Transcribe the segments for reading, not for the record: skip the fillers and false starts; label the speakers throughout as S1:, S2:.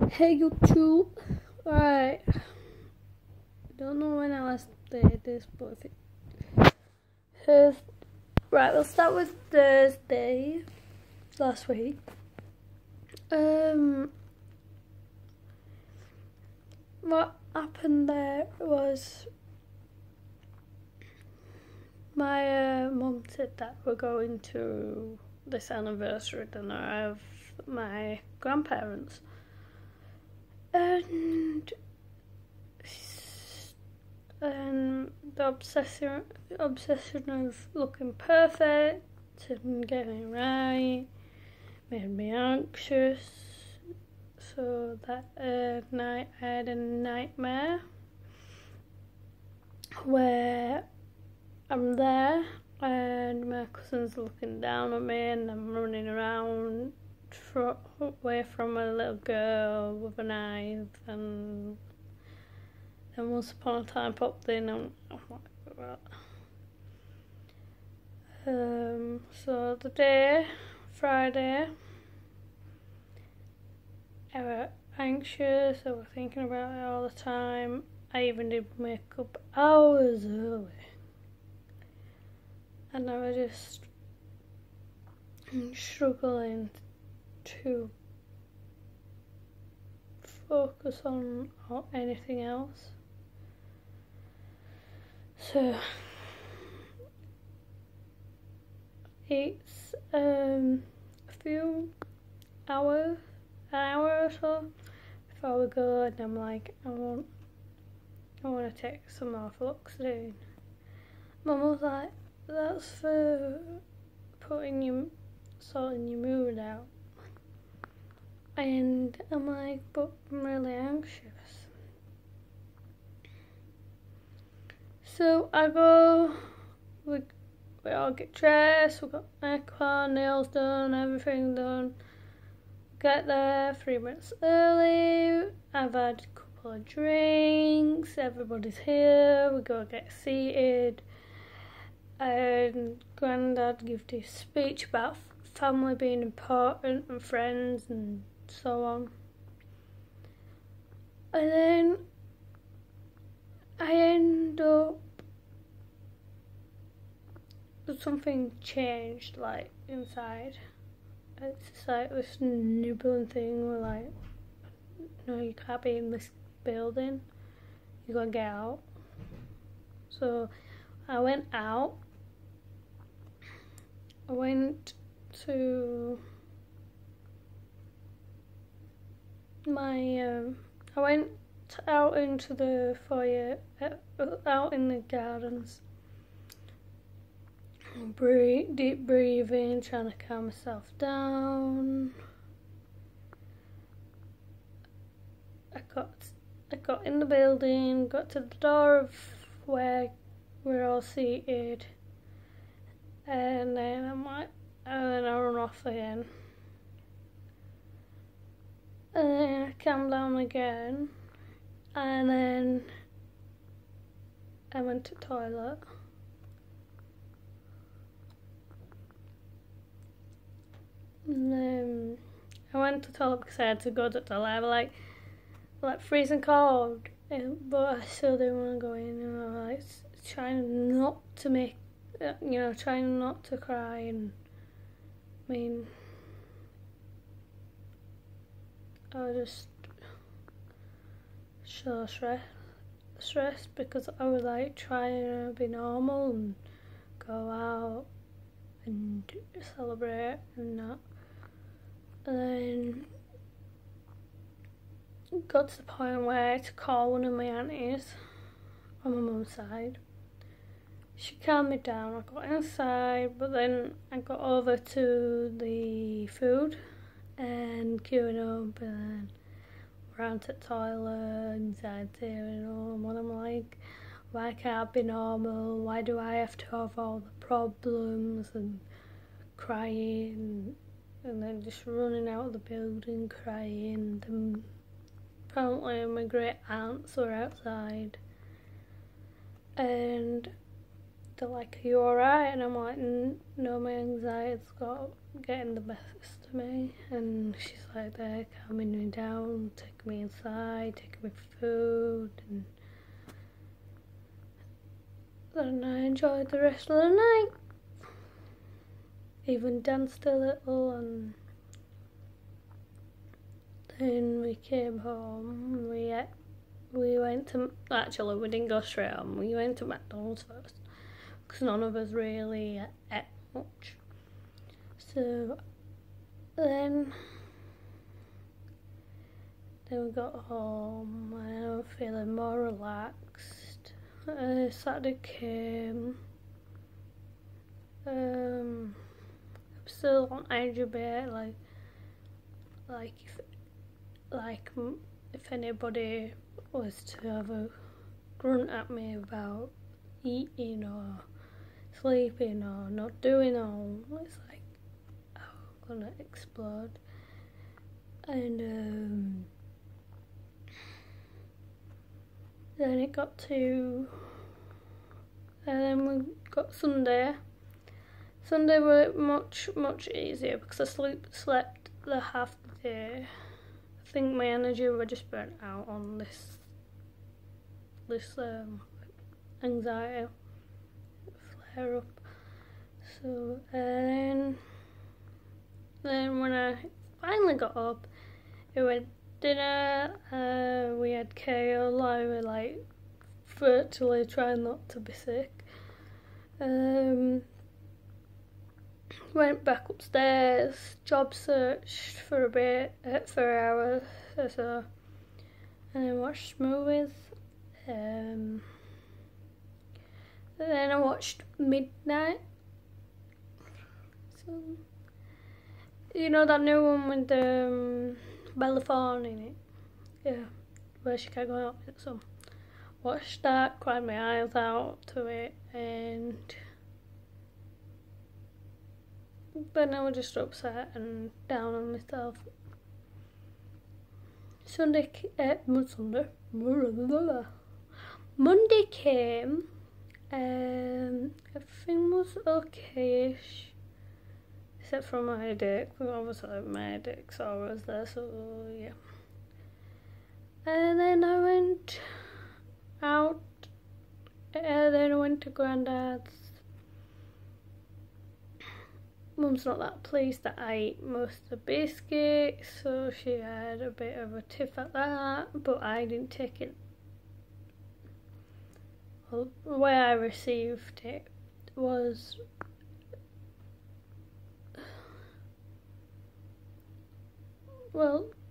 S1: Hey YouTube. Right. Don't know when I last did this, but if it Thursday. Right, we'll start with Thursday last week. What happened there was my mum said that we're going to this anniversary dinner of my grandparents, and the obsession of looking perfect and getting it right made me anxious. So that night I had a nightmare where I'm there and my cousin's looking down at me and I'm running around away from a little girl with a knife, and then Once Upon a Time popped in and I'm like, what? So the day, Friday, I was anxious, I was thinking about it all the time. I even did makeup hours early. And I was just struggling to focus on anything else. So it's an hour or so before we go, and I'm like, I want to take some more fluoxetine. Mum was like, that's for sorting your mood out. And I'm like, but I'm really anxious. So I go, we all get dressed, we got makeup on, nails done, everything done. Get there 3 minutes early, I've had a couple of drinks, everybody's here, we go get seated. And Grandad gave this speech about family being important and friends and so on. And then I end up, something changed, like, inside. It's just like this nibbling thing where, like, no, you can't be in this building, you gotta get out. So I went out. I went to I went out into the foyer, out in the gardens, deep breathing, trying to calm myself down. I got in the building, got to the door of where we're all seated, and then I'm like, and then I run off again. And then I calmed down again, and then I went to the toilet. And then I went to the toilet because I had to go to the toilet. I was like freezing cold, but I still didn't want to go in. And I was like trying not to make, trying not to cry. And I mean, I was just so stressed because I was like trying to be normal and go out and celebrate and that. And then got to the point where I had to call one of my aunties on my mum's side. She calmed me down. I got inside, but then I got over to the food and queuing up, and then ran to the toilet, inside queuing up, and I'm like, why can't I be normal? Why do I have to have all the problems and crying? And then just running out of the building crying. And apparently my great aunts were outside and they're like, are you alright? And I'm like, no, my anxiety's got getting the best of me, and she's like there calming me down, taking me inside, taking me food, and then I enjoyed the rest of the night. Even danced a little, and then we came home. We went to, actually we didn't go straight home, we went to McDonald's first, because none of us really ate much. So then we got home and I was feeling more relaxed. Saturday came. I'm still on edge a bit, if anybody was to have a grunt at me about eating or sleeping or not doing all, it's like, oh, I'm gonna explode. And then it got to, and then we got Sunday. Sunday were much easier because I slept the half the day. I think my energy was just burnt out on this anxiety flare up. So then when I finally got up, we went dinner. We had kale. I was like virtually trying not to be sick. Went back upstairs, job searched for a bit, for an hour or so, and then watched movies. Then I watched Midnight. So, you know that new one with Bella Thorne in it? Yeah, where she can't go out with some. Watched that, cried my eyes out to it, and then I was just upset and down on myself. Monday came. Everything was okay-ish, except for my headache. Obviously, my headache's always there, so yeah. And then I went out. Then I went to Grandad's. Mum's not that pleased that I ate most of the biscuits, so she had a bit of a tiff at that, but I didn't take it. Well, the way I received it was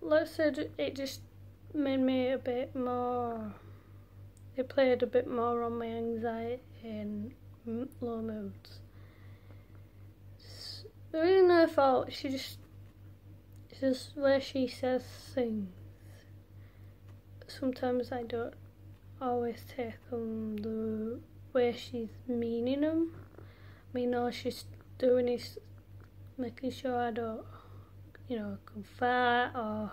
S1: let's say it just made me a bit more, it played a bit more on my anxiety and low moods. It wasn't her fault, it's just where she says things. Sometimes I don't always take them the way she's meaning them. I mean, all she's doing is making sure I don't, come fat or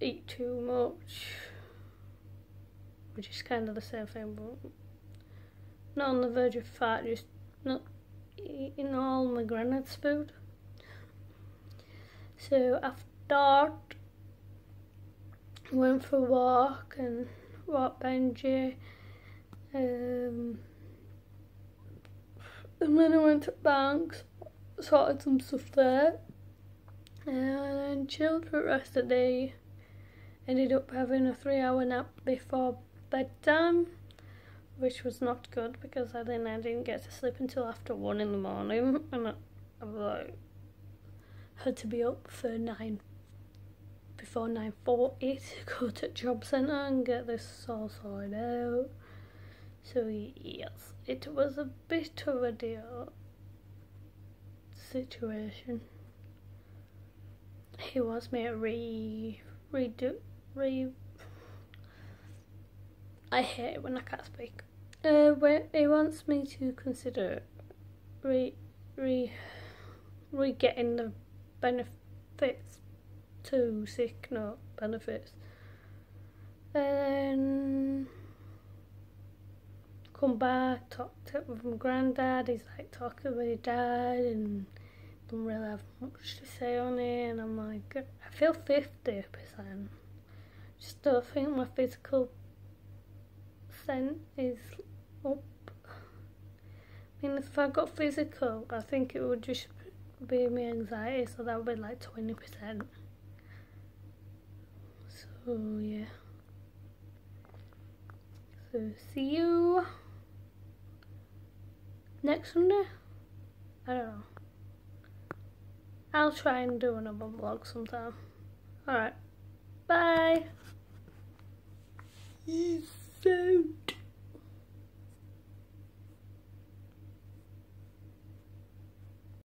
S1: eat too much, which is kind of the same thing, but not on the verge of fat, just not eating all my granddad's food. So after dark, went for a walk and walked Benji, and then I went to Banks, sorted some stuff there, and then chilled for the rest of the day. Ended up having a 3-hour nap before bedtime, which was not good because I didn't get to sleep until after 1 in the morning, and I had to be up for before 9:40 to go to job centre and get this all sorted out. So yes, it was a bit of a deal situation. He wants me to I hate it when I can't speak. He wants me to consider getting the benefits to sick note benefits, and come back, talk with my granddad. He's like talking with his dad, and don't really have much to say on it, and I'm like, I feel 50%. Just don't think my physical scent is up. I mean, if I got physical, I think it would just be my anxiety, so that would be like 20%. So yeah. So see you next Sunday? I don't know. I'll try and do another vlog sometime. Alright.